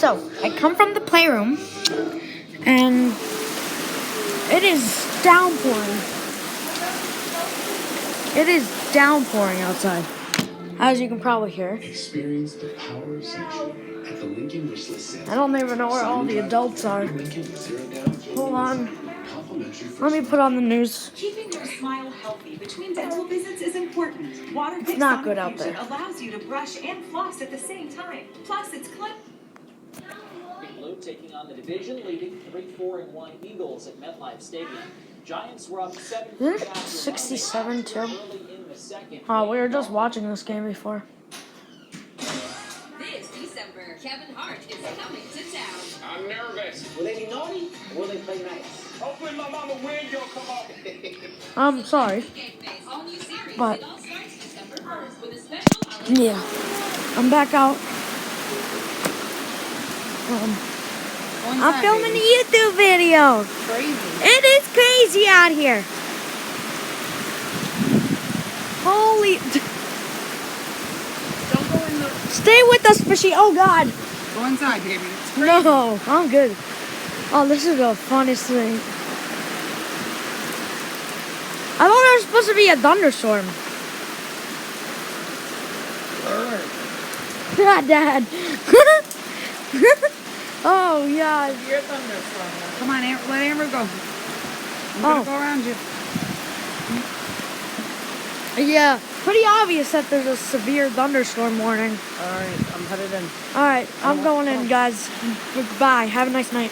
So, I come from the playroom, and it is downpouring. It is downpouring outside, as you can probably hear. Experience the power of sunshine at the Lincoln Wishlist Center. I don't even know where all the adults are. Hold on. Let me put on the news. Keeping your smile healthy between dental visits is important. It's not good out there. Allows you to brush and floss at the same time. Plus, it's Blue taking on the division-leading 3-4-1 Eagles at MetLife Stadium. Giants were up 7. Isn't it 67 too? Oh, we were just watching this game before. This December, Kevin Hart is coming to town. I'm nervous. Will they be naughty or will they play nice? Hopefully my mama wins, you'll come up. I'm sorry, All new series. but It all starts December 1st with a special yeah, I'm back out. I'm filming a YouTube video. Crazy. It is crazy out here. Holy. Don't go in the. Stay with us, Fishy. Oh, God. Go inside, baby. It's crazy. No, I'm good. Oh, this is the funniest thing. I thought there was supposed to be a thunderstorm. God, Dad. Oh, yeah. You're a thunderstorm. Come on, let Amber go. I'm gonna go around you. Yeah, pretty obvious that there's a severe thunderstorm warning. All right, I'm headed in. All right, I'm going in, guys. Bye. Have a nice night.